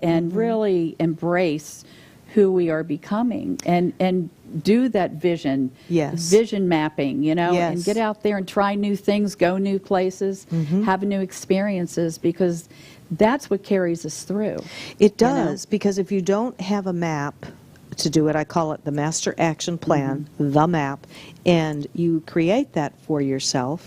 and really embrace who we are becoming and do that vision mapping, and get out there and try new things, go new places, have new experiences, because that's what carries us through. It does, because if you don't have a map to do it, I call it the master action plan, the map, and you create that for yourself,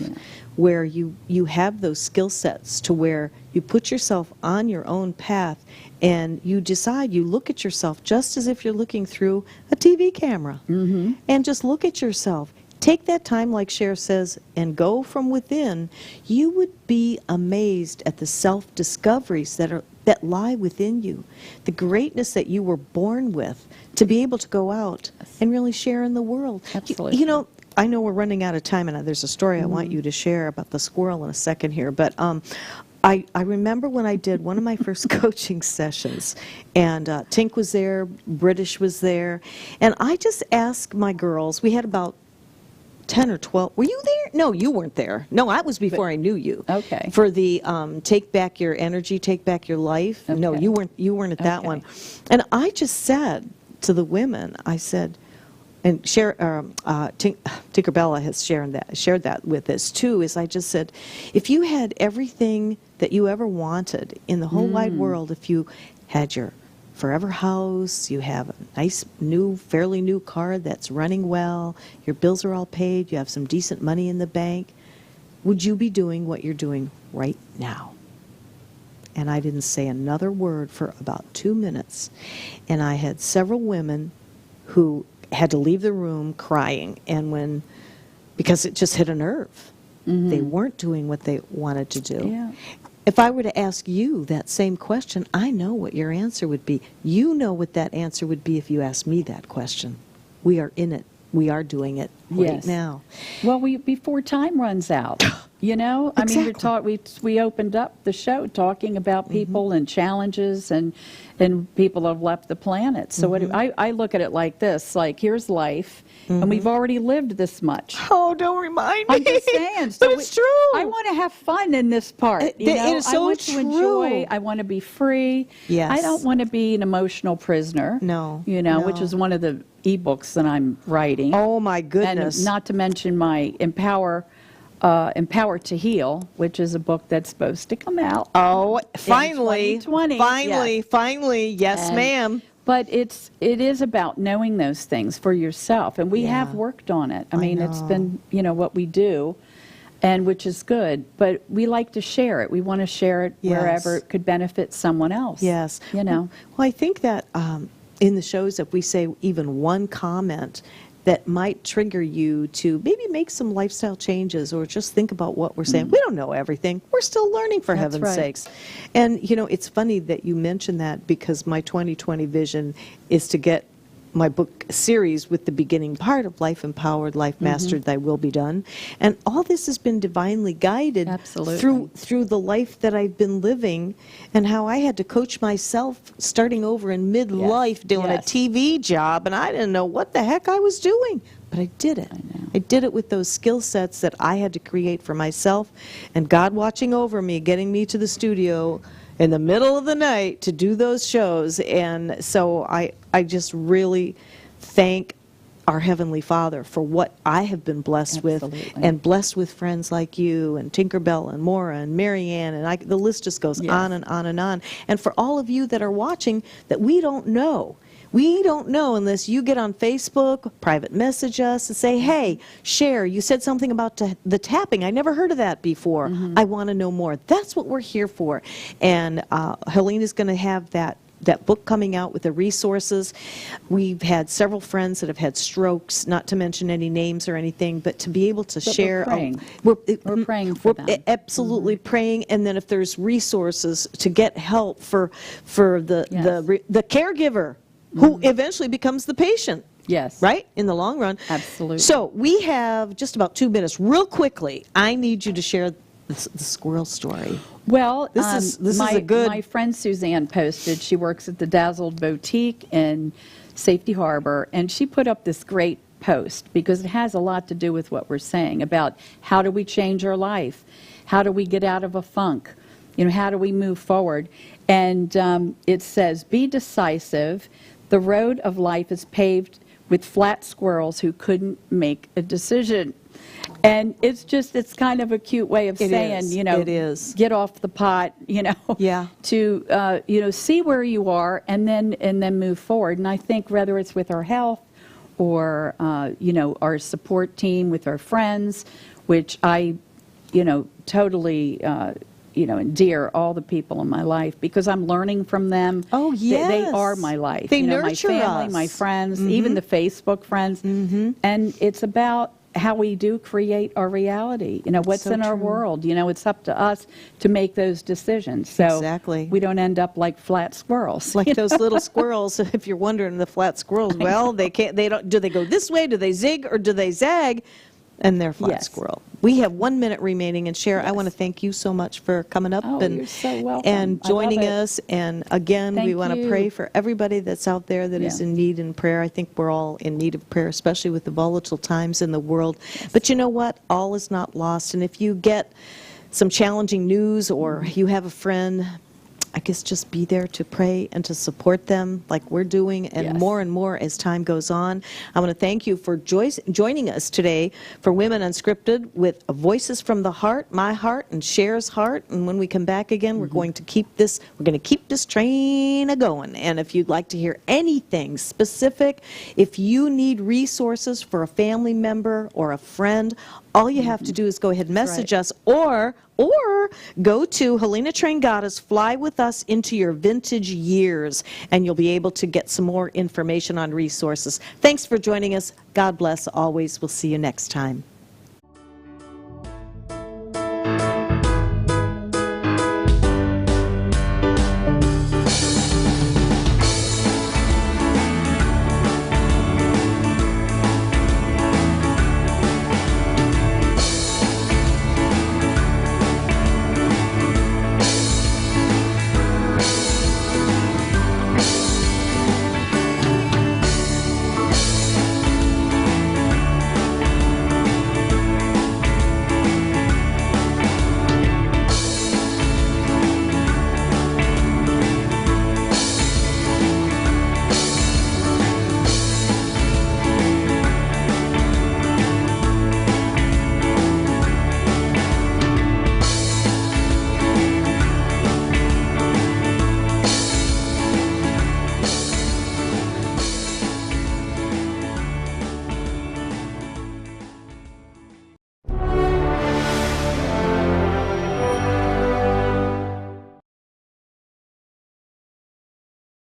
where you have those skill sets to where you put yourself on your own path, and you decide, you look at yourself just as if you're looking through a TV camera, and just look at yourself. Take that time, like Cher says, and go from within. You would be amazed at the self-discoveries that lie within you, the greatness that you were born with, to be able to go out and really share in the world. Absolutely. You know, I know we're running out of time, and there's a story I want you to share about the squirrel in a second here, but I remember when I did one of my first coaching sessions, and Tink was there, British was there, and I just asked my girls, we had about 10 or 12. Were you there? No, you weren't there. No, that was before I knew you. Okay. For the Take Back Your Energy, Take Back Your Life. Okay. No, you weren't at that one. And I just said to the women, I said, and TinkerBella has shared that with us too, is I just said, if you had everything that you ever wanted in the whole wide world, if you had your forever house, you have a nice new, fairly new car that's running well, your bills are all paid, you have some decent money in the bank, would you be doing what you're doing right now? And I didn't say another word for about 2 minutes. And I had several women who had to leave the room crying, and because it just hit a nerve. They weren't doing what they wanted to do. Yeah. If I were to ask you that same question, I know what your answer would be. You know what that answer would be if you asked me that question. We are in it. We are doing it right now. Well, before time runs out, you know? Exactly. I mean, we opened up the show talking about people and challenges, and people have left the planet. So I look at it like this, like, here's life, and we've already lived this much. Oh, don't remind me. I'm just saying. But it's true. I want to have fun in this part. It is so I want to enjoy. I want to be free. Yes. I don't want to be an emotional prisoner. No. Which is one of the ebooks that I'm writing. Oh, my goodness. And not to mention my Empower to Heal, which is a book that's supposed to come out. Oh, finally. 2020. Finally. Yes, ma'am. But it is about knowing those things for yourself, and we have worked on it. I mean, it's been, what we do, and which is good, but we like to share it. We want to share it wherever it could benefit someone else. Yes. Well, I think that in the shows, if we say even one comment that might trigger you to maybe make some lifestyle changes, or just think about what we're saying. We don't know everything. We're still learning, for heaven's sakes. And, it's funny that you mentioned that, because my 2020 vision is to get my book series with the beginning part of Life Empowered, Life Mastered, Thy Will Be Done. And all this has been divinely guided through the life that I've been living, and how I had to coach myself starting over in midlife doing a TV job, and I didn't know what the heck I was doing. But I did it. I did it with those skill sets that I had to create for myself, and God watching over me, getting me to the studio in the middle of the night to do those shows. And so I just really thank our Heavenly Father for what I have been blessed with, and blessed with friends like you and TinkerBella and Maura and Marianne, and the list just goes on and on and on. And for all of you that are watching that we don't know. We don't know unless you get on Facebook, private message us, and say, hey, Cher, you said something about the tapping. I never heard of that before. I want to know more. That's what we're here for. And Helena's going to have that book coming out with the resources. We've had several friends that have had strokes, not to mention any names or anything, but to be able to share. We're praying for them. Absolutely praying. And then if there's resources to get help for the caregiver, who eventually becomes the patient. Yes. Right? In the long run. Absolutely. So we have just about 2 minutes. Real quickly, I need you to share the squirrel story. Well, this is a good... My friend Suzanne posted, she works at the Dazzled Boutique in Safety Harbor, and she put up this great post, because it has a lot to do with what we're saying about how do we change our life? How do we get out of a funk? How do we move forward? And it says, be decisive. The road of life is paved with flat squirrels who couldn't make a decision. And it's kind of a cute way of saying, It is. get off the pot, Yeah. to, see where you are and then move forward. And I think whether it's with our health or, our support team with our friends, which I, totally, endear all the people in my life because I'm learning from them. Oh, yes. They are my life. They my nurture family, us. my friends, even the Facebook friends. And it's about how we do create our reality. What's So in our true. world. It's up to us to make those decisions. So Exactly. we don't end up like flat squirrels. Like those little squirrels, if you're wondering, the flat squirrels, well, they don't, do they go this way, do they zig, or do they zag? And they're flat Yes. squirrel. We have 1 minute remaining, and Cher, I want to thank you so much for coming up Oh, and you're so welcome. and I love joining it. us. And again, we Thank want to you. pray for everybody that's out there that is Yeah. in need in prayer. I think we're all in need of prayer, especially with the volatile times in the world. But you know what? All is not lost. And if you get some challenging news or you have a friend, I guess just be there to pray and to support them like we're doing, and Yes. more and more as time goes on. I want to thank you for joining us today for Women Unscripted with Voices from the Heart, my heart, and Cher's heart. And when we come back again, we're going to keep this train a-going. And if you'd like to hear anything specific, if you need resources for a family member or a friend, all you have to do is go ahead and message us, or go to Helena Train Goddess, Fly With Us Into Your Vintage Years, and you'll be able to get some more information on resources. Thanks for joining us. God bless always. We'll see you next time.